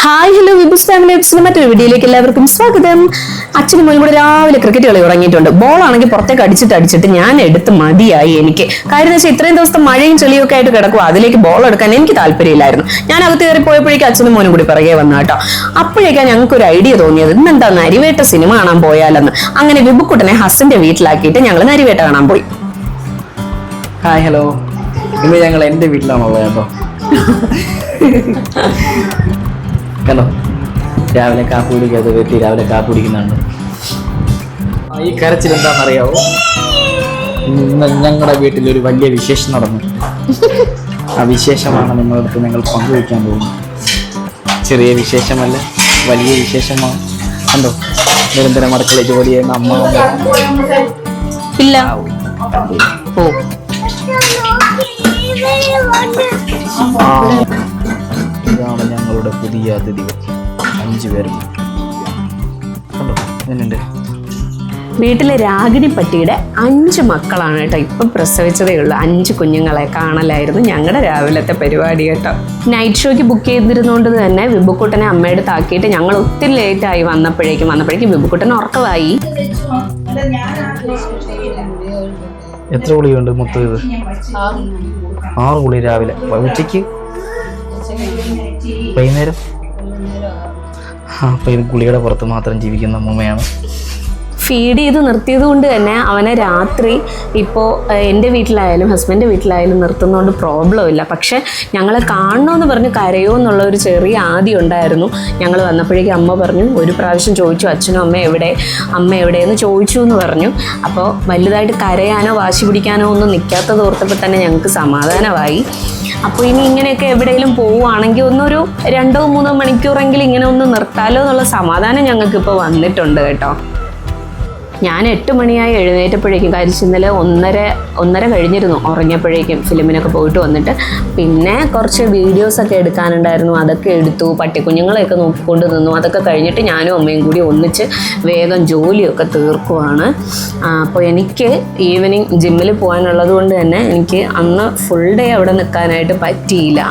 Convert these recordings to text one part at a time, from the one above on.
Hi hello വിബുസ് family എപ്സിന്റെ മറ്റൊരു വീഡിയോയിലേക്ക് എല്ലാവർക്കും സ്വാഗതം. അച്ഛനും മോനും കൂടെ രാവിലെ ക്രിക്കറ്റ് കളി തുടങ്ങിയിട്ടുണ്ട്. ബോളാണെങ്കിൽ പുറത്തേക്ക് അടിച്ചിട്ട് ഞാൻ എടുത്ത് മതിയായി എനിക്ക്. കാര്യം എന്ന് വെച്ചാൽ ഇത്രയും ദിവസത്തെ മഴയും ചെളിയും ഒക്കെ ആയിട്ട് കിടക്കും, അതിലേക്ക് ബോൾ എടുക്കാൻ എനിക്ക് താല്പര്യമില്ലായിരുന്നു. ഞാൻ അകത്ത് കയറി പോയപ്പോഴേക്കും അച്ഛനും മോനും കൂടി പിറകെ വന്നു കേട്ടോ. അപ്പോഴേക്കാണ് ഞങ്ങൾക്ക് ഒരു ഐഡിയ തോന്നിയത്, ഇന്നെന്താ നരിവേട്ട സിനിമ കാണാൻ പോയാലെന്ന്. അങ്ങനെ വിബുക്കുട്ടനെ ഹസിന്റെ വീട്ടിലാക്കിയിട്ട് ഞങ്ങൾ നരിവേട്ട കാണാൻ പോയി. ഹായ് ഹലോ, ഇന്ന് ഞങ്ങൾ എൻ്റെ വീട്ടിലാണുള്ളത് കേട്ടോ. കണ്ടോ, രാവിലെ കാപ്പി കുടിക്കാതെ വെട്ടി രാവിലെ കാപ്പി കുടിക്കുന്നുണ്ട്. ഈ കരച്ചിൽ എന്താണെന്നറിയാവോ? ഇന്ന് ഞങ്ങളുടെ വീട്ടിൽ ഒരു വലിയ വിശേഷം നടന്നു. ആ വിശേഷമാണ് നിങ്ങളടുത്ത് ഞങ്ങൾ പങ്കുവയ്ക്കാൻ പോകുന്നത്. ചെറിയ വിശേഷമല്ല, വലിയ വിശേഷമാണ്. കണ്ടോ, നിരന്തരം അടുക്കള ജോലി ചെയ്യുന്ന അമ്മ ഇല്ല ഓ ഇതാണ് ഞങ്ങളുടെ പുതിയ അതിഥികൾ, 5 പേരും. കണ്ടോ എങ്ങനെയുണ്ട്? വീട്ടിലെ രാഗിണി പട്ടിയുടെ 5 മക്കളാണ് കേട്ടോ. ഇപ്പം പ്രസവിച്ചതേ ഉള്ളൂ. 5 കുഞ്ഞുങ്ങളെ കാണലായിരുന്നു ഞങ്ങളുടെ രാവിലത്തെ പരിപാടി കേട്ടോ. നൈറ്റ് ഷോയ്ക്ക് ബുക്ക് ചെയ്തിരുന്നോണ്ട് തന്നെ വിബുക്കുട്ടനെ അമ്മയുടെ താക്കിയിട്ട് ഞങ്ങൾ ഒത്തിരി ലേറ്റായി വന്നപ്പോഴേക്കും വിബുക്കുട്ടൻ ഉറക്കമായി. എത്ര ഗുളിയുണ്ട് മൊത്തം? ഇത് 6 ഗുളി രാവിലെ, ഉച്ചയ്ക്ക്, വൈകുന്നേരം. അപ്പൊ ഇത് ഗുളിയുടെ പുറത്ത് മാത്രം ജീവിക്കുന്ന അമ്മയാണ്. ഫീഡ് ചെയ്ത് നിർത്തിയത് കൊണ്ട് തന്നെ അവനെ രാത്രി ഇപ്പോൾ എൻ്റെ വീട്ടിലായാലും ഹസ്ബൻഡിൻ്റെ വീട്ടിലായാലും നിർത്തുന്നതുകൊണ്ട് പ്രോബ്ലം ഇല്ല. പക്ഷേ ഞങ്ങളെ കാണണമെന്ന് പറഞ്ഞ് കരയോ എന്നുള്ള ഒരു ചെറിയ ആദ്യം ഉണ്ടായിരുന്നു. ഞങ്ങൾ വന്നപ്പോഴേക്കും അമ്മ പറഞ്ഞു, ഒരു പ്രാവശ്യം ചോദിച്ചു അച്ഛനും അമ്മ എവിടെയെന്ന് ചോദിച്ചു എന്ന് പറഞ്ഞു. അപ്പോൾ വലുതായിട്ട് കരയാനോ വാശി പിടിക്കാനോ ഒന്നും നിൽക്കാത്തത് ഓർത്തപ്പോൾ തന്നെ ഞങ്ങൾക്ക് സമാധാനമായി. അപ്പോൾ ഇനി ഇങ്ങനെയൊക്കെ എവിടെയെങ്കിലും പോവുകയാണെങ്കിൽ ഒന്നൊരു 2-3 മണിക്കൂറെങ്കിലും ഇങ്ങനെ ഒന്ന് നിർത്താലോ എന്നുള്ള സമാധാനം ഞങ്ങൾക്കിപ്പോൾ വന്നിട്ടുണ്ട് കേട്ടോ. ഞാൻ 8 മണിയായി എഴുന്നേറ്റപ്പോഴേക്കും, കാര്യം ഇന്നലെ 1:30 കഴിഞ്ഞിരുന്നു ഉറങ്ങിയപ്പോഴേക്കും, ഫിലിമിനൊക്കെ പോയിട്ട് വന്നിട്ട്. പിന്നെ കുറച്ച് വീഡിയോസൊക്കെ എടുക്കാനുണ്ടായിരുന്നു, അതൊക്കെ എടുത്തു. പട്ടിക്കുഞ്ഞുങ്ങളെയൊക്കെ നോക്കിക്കൊണ്ട് നിന്നു. അതൊക്കെ കഴിഞ്ഞിട്ട് ഞാനും അമ്മയും കൂടി ഒന്നിച്ച് വേഗം ജോലിയൊക്കെ തീർക്കുവാണ്. അപ്പോൾ എനിക്ക് ഈവനിങ് ജിമ്മിൽ പോകാനുള്ളത് കൊണ്ട് തന്നെ എനിക്ക് അന്ന് ഫുൾ ഡേ അവിടെ നിൽക്കാനായിട്ട് പറ്റിയില്ല.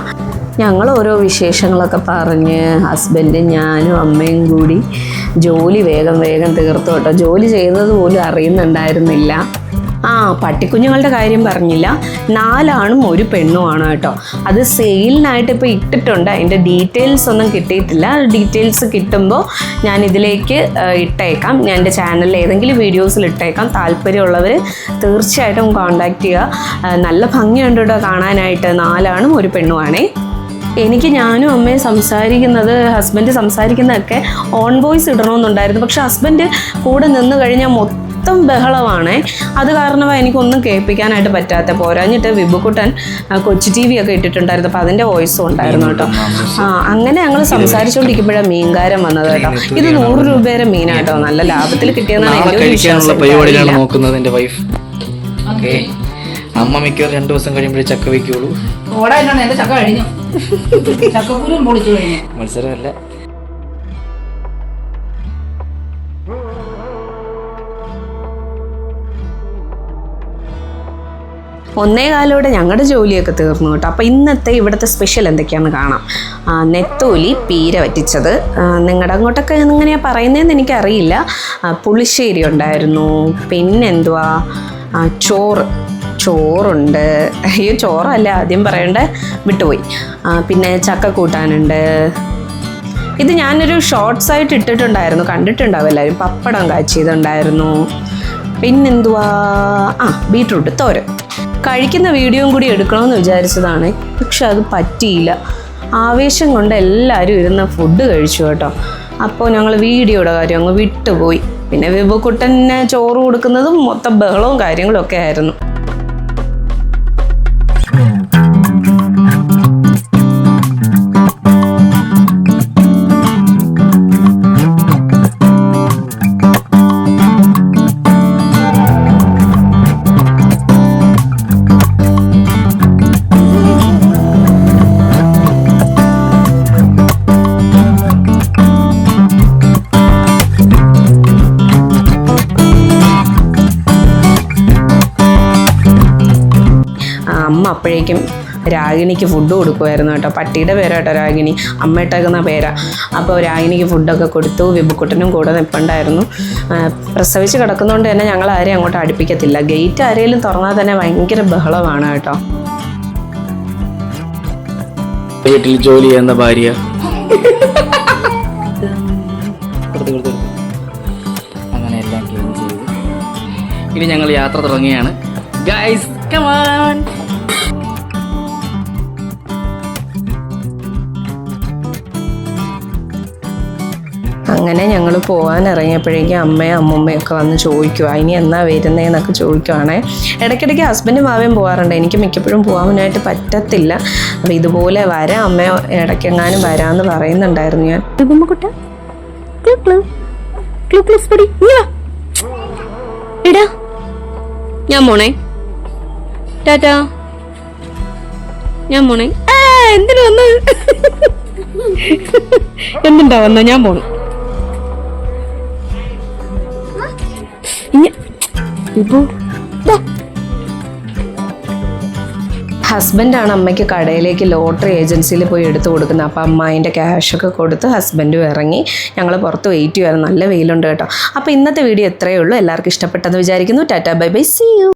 ഞങ്ങൾ ഓരോ വിശേഷങ്ങളൊക്കെ പറഞ്ഞ് ഹസ്ബൻഡും ഞാനും അമ്മയും കൂടി ജോലി വേഗം തീർത്തു കേട്ടോ. ജോലി ചെയ്യുന്നത് പോലും അറിയുന്നുണ്ടായിരുന്നില്ല. പട്ടിക്കുഞ്ഞുങ്ങളുടെ കാര്യം പറഞ്ഞില്ല. 4 ആണും 1 പെണ്ണുമാണ് കേട്ടോ. അത് സെയിലിനായിട്ട് ഇപ്പോൾ ഇട്ടിട്ടുണ്ട്. അതിൻ്റെ ഡീറ്റെയിൽസ് ഒന്നും കിട്ടിയിട്ടില്ല. ഡീറ്റെയിൽസ് കിട്ടുമ്പോൾ ഞാൻ ഇതിലേക്ക് ഇട്ടേക്കാം. ഞാൻ എൻ്റെ ചാനലിൽ ഏതെങ്കിലും വീഡിയോസിൽ ഇട്ടേക്കാം. താല്പര്യമുള്ളവർ തീർച്ചയായിട്ടും കോൺടാക്റ്റ് ചെയ്യുക. നല്ല ഭംഗിയുണ്ട് കേട്ടോ കാണാനായിട്ട്. 4 ആണും 1 പെണ്ണുമാണേ. എനിക്ക് ഞാനും അമ്മയും ഹസ്ബൻഡ് സംസാരിക്കുന്നതൊക്കെ ഓൺ വോയിസ് ഇടണമെന്നുണ്ടായിരുന്നു. പക്ഷെ ഹസ്ബൻഡ് കൂടെ നിന്ന് കഴിഞ്ഞാൽ മൊത്തം ബഹളമാണ്. അത് കാരണമാണ് എനിക്കൊന്നും കേൾപ്പിക്കാനായിട്ട് പറ്റാത്ത. പോരാഞ്ഞിട്ട് വിബുക്കുട്ടൻ കൊച്ചു TV ഒക്കെ ഇട്ടിട്ടുണ്ടായിരുന്നു. അപ്പോൾ അതിൻ്റെ വോയിസും ഉണ്ടായിരുന്നു കേട്ടോ. അങ്ങനെ ഞങ്ങൾ സംസാരിച്ചുകൊണ്ടിരിക്കുമ്പോഴാണ് മീൻകാരൻ വന്നത് കേട്ടോ. ഇത് 100 രൂപയുടെ മീനാട്ടോ. നല്ല ലാഭത്തിൽ കിട്ടിയെന്നാണ് എൻ്റെ ഒരു വിശ്വാസം. അമ്മ മിക്കവാറും 2 ദിവസം കഴിയുമ്പോഴേ ചക്ക വയ്ക്കുള്ളൂ. മത്സരമല്ല. ഒന്നേകാലോടെ ഞങ്ങളുടെ ജോലിയൊക്കെ തീർന്നു കേട്ടോ. അപ്പോൾ ഇന്നത്തെ ഇവിടുത്തെ സ്പെഷ്യൽ എന്തൊക്കെയാണെന്ന് കാണാം. നെത്തോലി പീര വറ്റിച്ചത്. നിങ്ങളുടെ അങ്ങോട്ടൊക്കെ എങ്ങനെയാണ് പറയുന്നതെന്ന് എനിക്കറിയില്ല. പുളിശ്ശേരി ഉണ്ടായിരുന്നു. പിന്നെന്തുവാ, ചോറുണ്ട്. അയ്യോ, ചോറല്ല ആദ്യം പറയണ്ടേ, വിട്ടുപോയി. പിന്നെ ചക്ക കൂട്ടാനുണ്ട്. ഇത് ഞാനൊരു ഷോർട്സ് ആയിട്ട് ഇട്ടിട്ടുണ്ടായിരുന്നു, കണ്ടിട്ടുണ്ടാവും എല്ലാവരും. പപ്പടം കാച്ചിയതുണ്ടായിരുന്നു. പിന്നെന്തുവാ, ബീട്രൂട്ട് തോരൻ. കഴിക്കുന്ന വീഡിയോയും കൂടി എടുക്കണമെന്ന് വിചാരിച്ചതാണ്, പക്ഷെ അത് പറ്റിയില്ല. ആവേശം കൊണ്ട് എല്ലാവരും ഇരുന്ന് ഫുഡ് കഴിച്ചു കേട്ടോ. അപ്പോൾ ഞങ്ങൾ വീഡിയോയുടെ കാര്യം അങ്ങ് വിട്ടുപോയി. പിന്നെ വിബുക്കുട്ടന് ചോറ് കൊടുക്കുന്നതും മൊത്തം ബഹളവും കാര്യങ്ങളും ഒക്കെ ആയിരുന്നു. അമ്മ അപ്പോഴേക്കും രാഗിണിക്ക് ഫുഡ് കൊടുക്കുമായിരുന്നു കേട്ടോ. പട്ടിയുടെ പേരാട്ടോ രാഗിണി, അമ്മയിട്ടേക്കുന്ന പേരാ. അപ്പോൾ രാഗിണിക്ക് ഫുഡൊക്കെ കൊടുത്തു. വിബുക്കുട്ടനും കൂടെ നിൽപ്പുണ്ടായിരുന്നു. പ്രസവിച്ച് കിടക്കുന്നതുകൊണ്ട് തന്നെ ഞങ്ങൾ ആരെയും അങ്ങോട്ട് അടുപ്പിക്കത്തില്ല. ഗേറ്റ് ആരെങ്കിലും തുറന്നാൽ തന്നെ ഭയങ്കര ബഹളമാണ് കേട്ടോ. വീട്ടിൽ ജോലി ചെയ്യുന്ന ഭാര്യ അങ്ങനെ എല്ലാം ക്ലീൻ ചെയ്തു. ഇനി ഞങ്ങൾ യാത്ര തുടങ്ങിയാണ്. Guys come on. അങ്ങനെ ഞങ്ങൾ പോകാൻ ഇറങ്ങിയപ്പോഴേക്കും അമ്മയും അമ്മൂമ്മയൊക്കെ വന്ന് ചോദിക്കുക ഇനി എന്നാ വരുന്നതെന്നൊക്കെ ചോദിക്കുവാണേ. ഇടയ്ക്കിടയ്ക്ക് ഹസ്ബൻഡും മാവയും പോകാറുണ്ട്. എനിക്ക് മിക്കപ്പോഴും പോകാനായിട്ട് പറ്റത്തില്ല. അപ്പോൾ ഇതുപോലെ വരാം അമ്മയോ ഇടയ്ക്കെങ്ങാനും വരാമെന്ന് പറയുന്നുണ്ടായിരുന്നു ഞാൻ. എടാ ഞാൻ പോണേ, ടാറ്റാ, ഞാൻ പോണേ. എന്തിനു വന്നത്? എന്തുണ്ടാ വന്ന? ഞാൻ പോണു. ഹസ്ബൻഡാണ് അമ്മയ്ക്ക് കടയിലേക്ക് ലോട്ടറി ഏജൻസിയിൽ പോയി എടുത്തു കൊടുക്കുന്നത്. അപ്പോൾ അമ്മ അതിൻ്റെ ക്യാഷൊക്കെ കൊടുത്ത് ഹസ്ബൻഡും ഇറങ്ങി. ഞങ്ങൾ പുറത്ത് വെയിറ്റ് ചെയ്യുമായിരുന്നു. നല്ല വെയിലുണ്ട് കേട്ടോ. അപ്പോൾ ഇന്നത്തെ വീഡിയോ എത്രയേ ഉള്ളൂ. എല്ലാവർക്കും ഇഷ്ടപ്പെട്ടെന്ന് വിചാരിക്കുന്നു. Tata bye bye, see U.